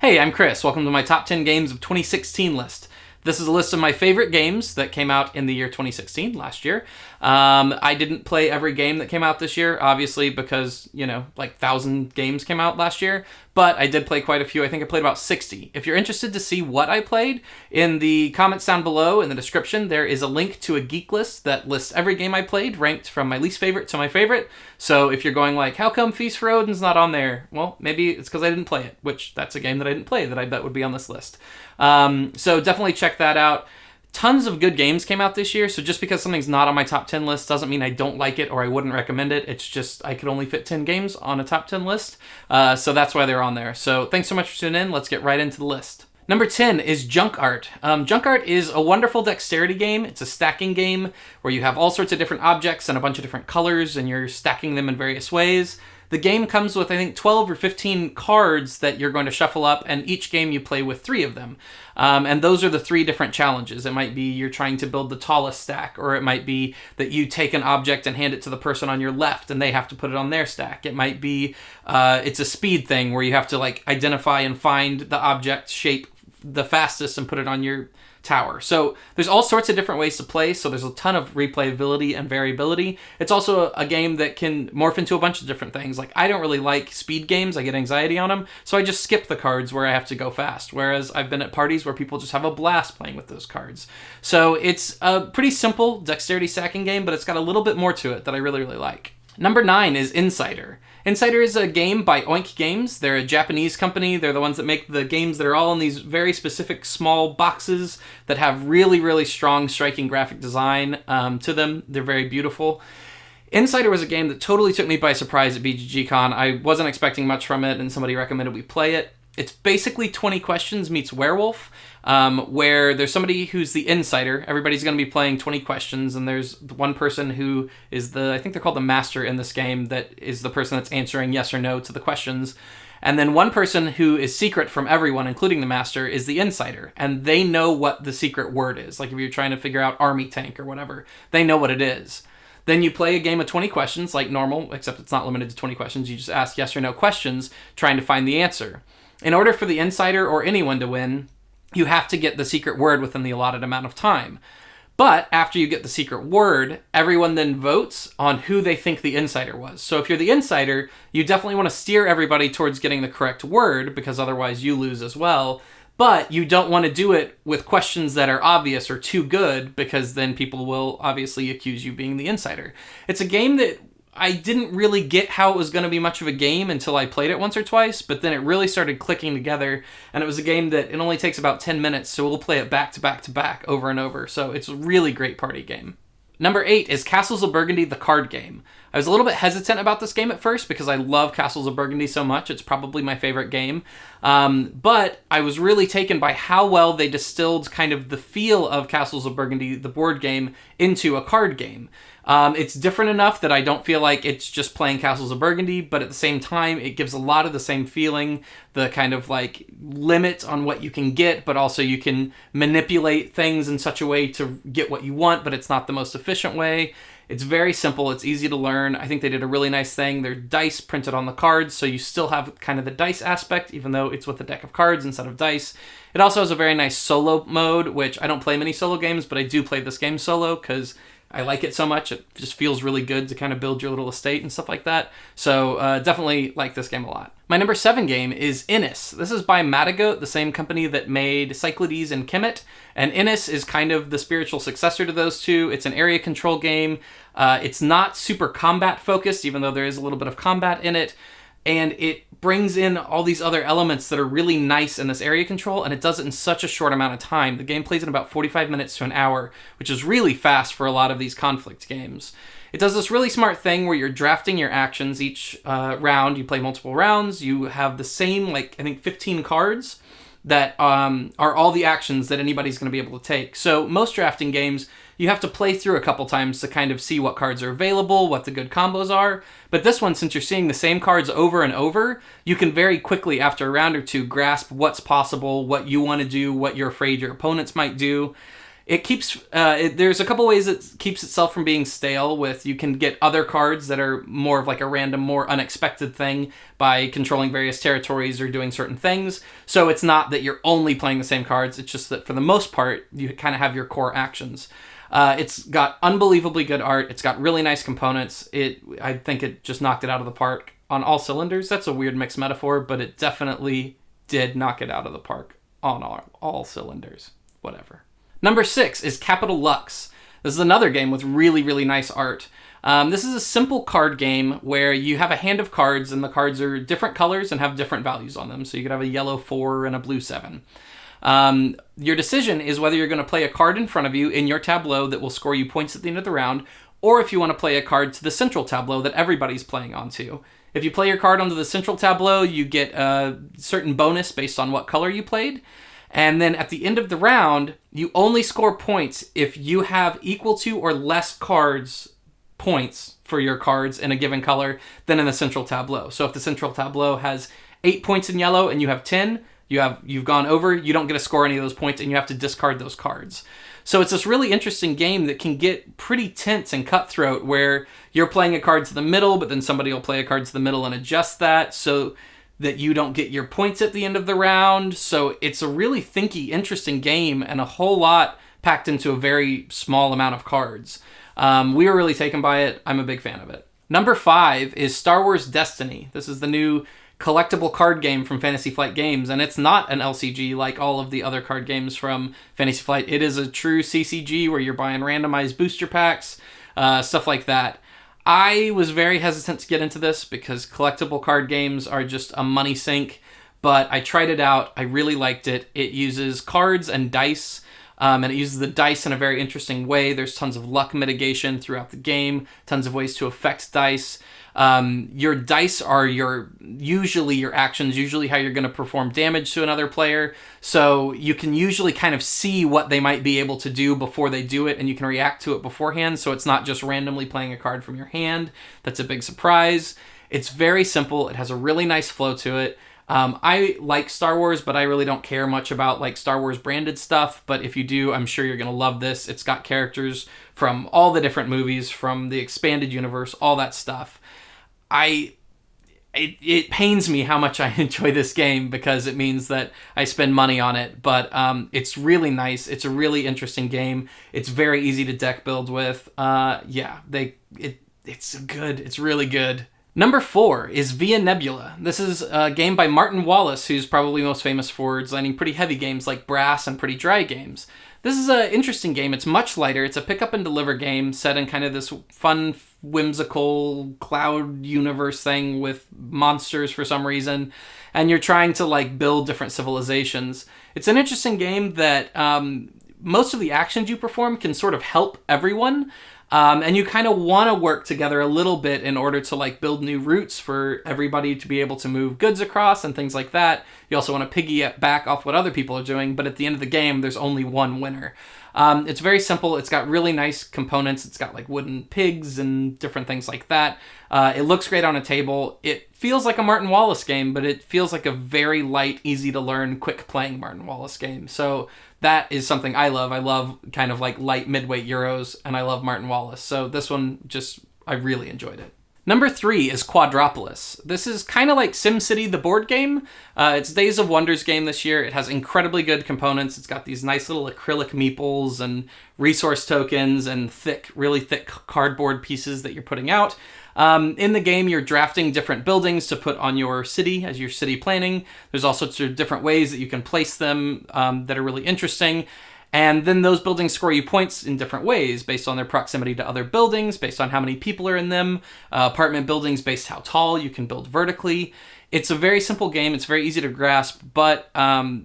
Hey, I'm Chris. Welcome to my top 10 games of 2016 list. This is a list of my favorite games that came out in the year 2016, last year. I didn't play every game that came out this year, obviously, because, like 1,000 games came out last year. But I did play quite a few. I think I played about 60. If you're interested to see what I played, in the comments down below in the description, there is a link to a geek list that lists every game I played, ranked from my least favorite to my favorite. So if you're going like, how come Feast for Odin's not on there? Well, maybe it's because I didn't play it, which that's a game that I didn't play that I bet would be on this list. So definitely check that out. Tons of good games came out this year, so just because something's not on my top 10 list doesn't mean I don't like it or I wouldn't recommend it. It's just I could only fit 10 games on a top 10 list, so that's why they're on there. So thanks so much for tuning in. Let's get right into the list. Number 10 is Junk Art. Junk Art is a wonderful dexterity game. It's a stacking game where you have all sorts of different objects and a bunch of different colors, and you're stacking them in various ways. The game comes with, I think, 12 or 15 cards that you're going to shuffle up, and each game you play with 3 of them. And those are the 3 different challenges. It might be you're trying to build the tallest stack, or it might be that you take an object and hand it to the person on your left, and they have to put it on their stack. It might be it's a speed thing where you have to identify and find the object shape the fastest and put it on your tower. So there's all sorts of different ways to play, so there's a ton of replayability and variability. It's also a game that can morph into a bunch of different things. Like, I don't really like speed games. I get anxiety on them, so I just skip the cards where I have to go fast, whereas I've been at parties where people just have a blast playing with those cards. So it's a pretty simple dexterity stacking game, but it's got a little bit more to it that I really, really like. Number 9 is Insider. Insider is a game by Oink Games. They're a Japanese company. They're the ones that make the games that are all in these very specific small boxes that have really, really strong, striking graphic design to them. They're very beautiful. Insider was a game that totally took me by surprise at BGG-Con. I wasn't expecting much from it, and somebody recommended we play it. It's basically 20 Questions meets Werewolf, where there's somebody who's the insider. Everybody's going to be playing 20 questions, and there's one person who is I think they're called the master in this game, that is the person that's answering yes or no to the questions. And then one person who is secret from everyone, including the master, is the insider, and they know what the secret word is. Like if you're trying to figure out army tank or whatever, they know what it is. Then you play a game of 20 questions like normal, except it's not limited to 20 questions. You just ask yes or no questions, trying to find the answer. In order for the insider or anyone to win, you have to get the secret word within the allotted amount of time. But after you get the secret word, everyone then votes on who they think the insider was. So if you're the insider, you definitely want to steer everybody towards getting the correct word, because otherwise you lose as well. But you don't want to do it with questions that are obvious or too good, because then people will obviously accuse you being the insider. It's a game that I didn't really get how it was going to be much of a game until I played it once or twice, but then it really started clicking together, and it was a game that it only takes about 10 minutes, so we'll play it back to back to back over and over, so it's a really great party game. Number 8 is Castles of Burgundy, the card game. I was a little bit hesitant about this game at first because I love Castles of Burgundy so much. It's probably my favorite game. But I was really taken by how well they distilled kind of the feel of Castles of Burgundy, the board game, into a card game. It's different enough that I don't feel like it's just playing Castles of Burgundy, but at the same time, it gives a lot of the same feeling, the kind of limit on what you can get, but also you can manipulate things in such a way to get what you want, but it's not the most efficient way. It's very simple. It's easy to learn. I think they did a really nice thing. They're dice printed on the cards, so you still have kind of the dice aspect, even though it's with a deck of cards instead of dice. It also has a very nice solo mode, which I don't play many solo games, but I do play this game solo because I like it so much. It just feels really good to kind of build your little estate and stuff like that. So definitely like this game a lot. My number 7 game is Ennis. This is by Matagoat, the same company that made Cyclades and Kemet. And Ennis is kind of the spiritual successor to those two. It's an area control game. It's not super combat focused, even though there is a little bit of combat in it. And it brings in all these other elements that are really nice in this area control, and it does it in such a short amount of time. The game plays in about 45 minutes to an hour, which is really fast for a lot of these conflict games. It does this really smart thing where you're drafting your actions each round. You play multiple rounds. You have the same, I think 15 cards that are all the actions that anybody's going to be able to take. So most drafting games, you have to play through a couple times to kind of see what cards are available, what the good combos are. But this one, since you're seeing the same cards over and over, you can very quickly, after a round or two, grasp what's possible, what you want to do, what you're afraid your opponents might do. It keeps there's a couple ways it keeps itself from being stale. With you can get other cards that are more of like a random, more unexpected thing by controlling various territories or doing certain things. So it's not that you're only playing the same cards. It's just that for the most part, you kind of have your core actions. It's got unbelievably good art. It's got really nice components. I think it just knocked it out of the park on all cylinders. That's a weird mixed metaphor, but it definitely did knock it out of the park on all cylinders. Whatever. Number 6 is Capital Lux. This is another game with really, really nice art. This is a simple card game where you have a hand of cards, and the cards are different colors and have different values on them. So you could have a yellow 4 and a blue 7. Your decision is whether you're going to play a card in front of you in your tableau that will score you points at the end of the round, or if you want to play a card to the central tableau that everybody's playing onto. If you play your card onto the central tableau, you get a certain bonus based on what color you played. And then at the end of the round, you only score points if you have equal to or less points for your cards in a given color than in the central tableau. So if the central tableau has 8 points in yellow and you have 10, you've gone over, you don't get to score any of those points and you have to discard those cards. So it's this really interesting game that can get pretty tense and cutthroat where you're playing a card to the middle, but then somebody will play a card to the middle and adjust that so that you don't get your points at the end of the round. So it's a really thinky, interesting game and a whole lot packed into a very small amount of cards. We were really taken by it. I'm a big fan of it. Number 5 is Star Wars Destiny. This is the new collectible card game from Fantasy Flight Games, and it's not an LCG like all of the other card games from Fantasy Flight. It is a true CCG where you're buying randomized booster packs, stuff like that. I was very hesitant to get into this because collectible card games are just a money sink, but I tried it out. I really liked it. It uses cards and dice, and it uses the dice in a very interesting way. There's tons of luck mitigation throughout the game, tons of ways to affect dice. Your dice are usually your actions, usually how you're going to perform damage to another player. So you can usually kind of see what they might be able to do before they do it, and you can react to it beforehand. So it's not just randomly playing a card from your hand. That's a big surprise. It's very simple. It has a really nice flow to it. I like Star Wars, but I really don't care much about like Star Wars branded stuff. But if you do, I'm sure you're going to love this. It's got characters from all the different movies, from the expanded universe, all that stuff. It pains me how much I enjoy this game because it means that I spend money on it, but it's really nice. It's a really interesting game. It's very easy to deck build with. It's good. It's really good. Number 4 is Via Nebula. This is a game by Martin Wallace, who's probably most famous for designing pretty heavy games like Brass and pretty dry games. This is an interesting game. It's much lighter. It's a pick up and deliver game set in kind of this fun, whimsical cloud universe thing with monsters for some reason. And you're trying to like build different civilizations. It's an interesting game that most of the actions you perform can sort of help everyone. And you kind of want to work together a little bit in order to like build new routes for everybody to be able to move goods across and things like that. You also want to piggyback off what other people are doing, but at the end of the game, there's only one winner. It's very simple. It's got really nice components. It's got like wooden pigs and different things like that. It looks great on a table. It feels like a Martin Wallace game, but it feels like a very light, easy to learn, quick playing Martin Wallace game. So that is something I love. I love kind of like light midweight Euros, and I love Martin Wallace. So this one I really enjoyed it. Number 3 is Quadrople ASST. This is kind of like SimCity, the board game. It's Days of Wonders game this year. It has incredibly good components. It's got these nice little acrylic meeples and resource tokens and really thick cardboard pieces that you're putting out. In the game, you're drafting different buildings to put on your city as your city planning. There's all sorts of different ways that you can place them that are really interesting. And then those buildings score you points in different ways based on their proximity to other buildings, based on how many people are in them. Apartment buildings based how tall you can build vertically. It's a very simple game. It's very easy to grasp, but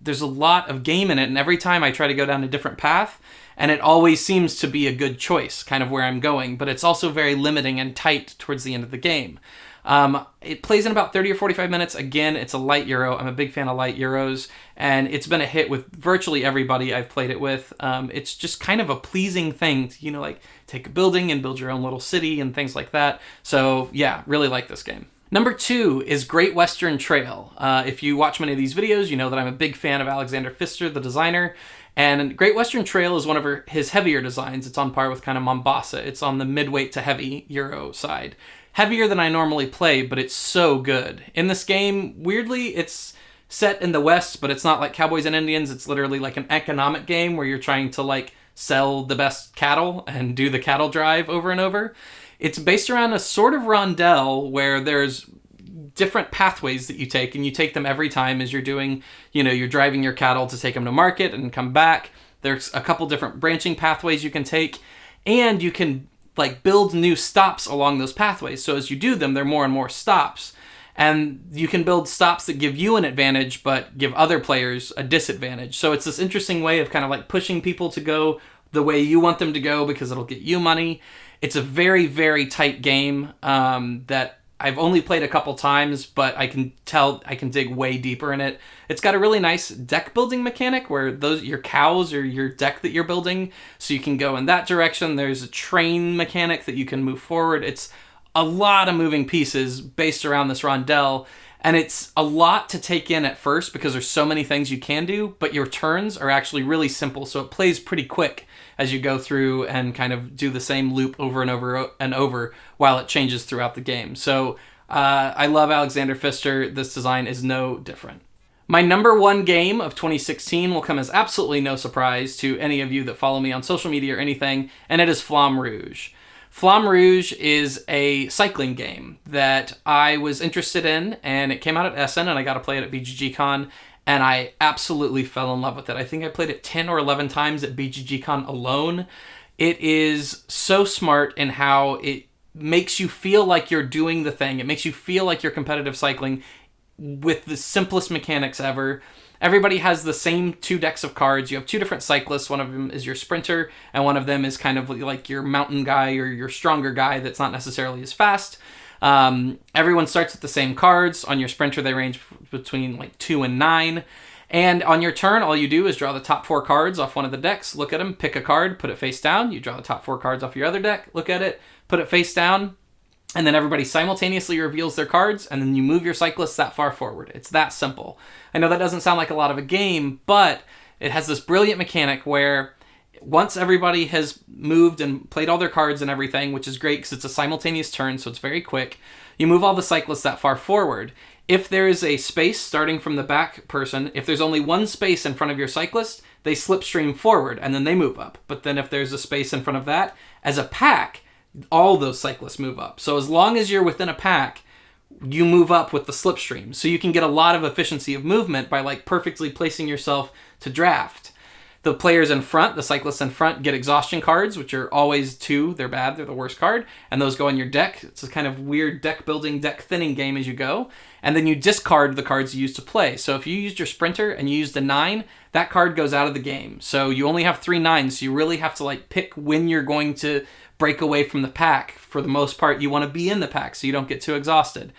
there's a lot of game in it. And every time I try to go down a different path, and it always seems to be a good choice, kind of where I'm going. But it's also very limiting and tight towards the end of the game. It plays in about 30 or 45 minutes. Again, it's a light Euro. I'm a big fan of light Euros, and it's been a hit with virtually everybody I've played it with. It's just kind of a pleasing thing to, like take a building and build your own little city and things like that. So yeah, really like this game. Number 2 is Great Western Trail. If you watch many of these videos, you know that I'm a big fan of Alexander Pfister, the designer. And Great Western Trail is one of his heavier designs. It's on par with kind of Mombasa. It's on the midweight to heavy Euro side. Heavier than I normally play, but it's so good. In this game, weirdly, it's set in the West, but it's not like Cowboys and Indians. It's literally like an economic game where you're trying to like sell the best cattle and do the cattle drive over and over. It's based around a sort of rondel where there's different pathways that you take, and you take them every time as you're doing, you're driving your cattle to take them to market and come back. There's a couple different branching pathways you can take, and you can like build new stops along those pathways. So as you do them, there are more and more stops. And you can build stops that give you an advantage, but give other players a disadvantage. So it's this interesting way of kind of like pushing people to go the way you want them to go because it'll get you money. It's a very, very tight game that I've only played a couple times, but I can tell I can dig way deeper in it. It's got a really nice deck building mechanic where your cows are your deck that you're building, so you can go in that direction. There's a train mechanic that you can move forward. It's a lot of moving pieces based around this rondel, and it's a lot to take in at first because there's so many things you can do, but your turns are actually really simple, so it plays pretty quick as you go through and kind of do the same loop over and over and over while it changes throughout the game. So I love Alexander Pfister. This design is no different. My number 1 game of 2016 will come as absolutely no surprise to any of you that follow me on social media or anything, and it is Flom Rouge. Flom Rouge is a cycling game that I was interested in, and it came out at Essen, and I got to play it at BGGCon, and I absolutely fell in love with it. I think I played it 10 or 11 times at BGGCon alone. It is so smart in how it makes you feel like you're doing the thing. It makes you feel like you're competitive cycling with the simplest mechanics ever. Everybody has the same 2 decks of cards. You have 2 different cyclists. One of them is your sprinter, and one of them is kind of like your mountain guy or your stronger guy that's not necessarily as fast. Everyone starts with the same cards. On your sprinter, they range between like 2 and 9. And on your turn, all you do is draw the top 4 cards off one of the decks, look at them, pick a card, put it face down. You draw the top 4 cards off your other deck, look at it, put it face down. And then everybody simultaneously reveals their cards, and then you move your cyclists that far forward. It's that simple. I know that doesn't sound like a lot of a game, but it has this brilliant mechanic where once everybody has moved and played all their cards and everything, which is great because it's a simultaneous turn, so it's very quick, you move all the cyclists that far forward. If there is a space starting from the back person, if there's only one space in front of your cyclist, they slipstream forward, and then they move up. But then if there's a space in front of that, as a pack, all those cyclists move up. So as long as you're within a pack, you move up with the slipstream. So you can get a lot of efficiency of movement by like perfectly placing yourself to draft. The players in front, the cyclists in front, get exhaustion cards, which are always 2. They're bad. They're the worst card. And those go on your deck. It's a kind of weird deck building, deck thinning game as you go. And then you discard the cards you used to play. So if you used your sprinter and you used a 9, that card goes out of the game. So you only have 3 9s. So you really have to like pick when you're going to break away from the pack. For the most part, you want to be in the pack so you don't get too exhausted.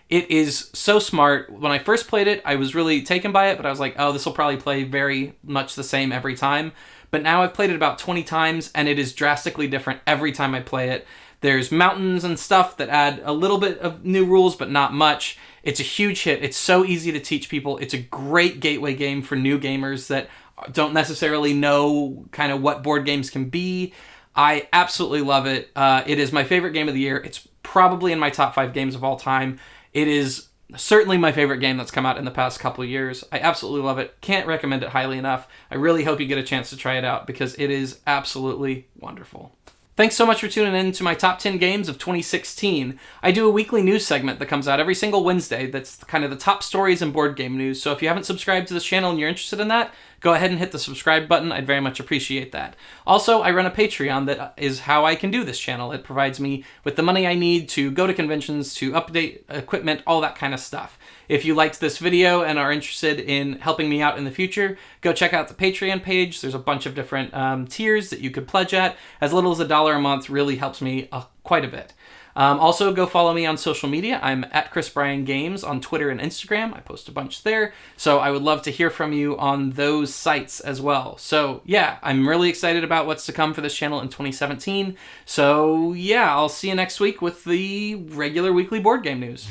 It is so smart. When I first played it, I was really taken by it, but I was like, oh, this will probably play very much the same every time. But now I've played it about 20 times, and it is drastically different every time I play it. There's mountains and stuff that add a little bit of new rules, but not much. It's a huge hit. It's so easy to teach people. It's a great gateway game for new gamers that don't necessarily know kind of what board games can be. I absolutely love it. It is my favorite game of the year. It's probably in my top 5 games of all time. It is certainly my favorite game that's come out in the past couple of years. I absolutely love it. Can't recommend it highly enough. I really hope you get a chance to try it out because it is absolutely wonderful. Thanks so much for tuning in to my top 10 games of 2016. I do a weekly news segment that comes out every single Wednesday that's kind of the top stories in board game news. So if you haven't subscribed to this channel and you're interested in that, go ahead and hit the subscribe button. I'd very much appreciate that. Also, I run a Patreon that is how I can do this channel. It provides me with the money I need to go to conventions, to update equipment, all that kind of stuff. If you liked this video and are interested in helping me out in the future, go check out the Patreon page. There's a bunch of different tiers that you could pledge at. As little as $1 a month really helps me quite a bit. Also, go follow me on social media. I'm at Bryan Games on Twitter and Instagram. I post a bunch there. So I would love to hear from you on those sites as well. So yeah, I'm really excited about what's to come for this channel in 2017. So yeah, I'll see you next week with the regular weekly board game news.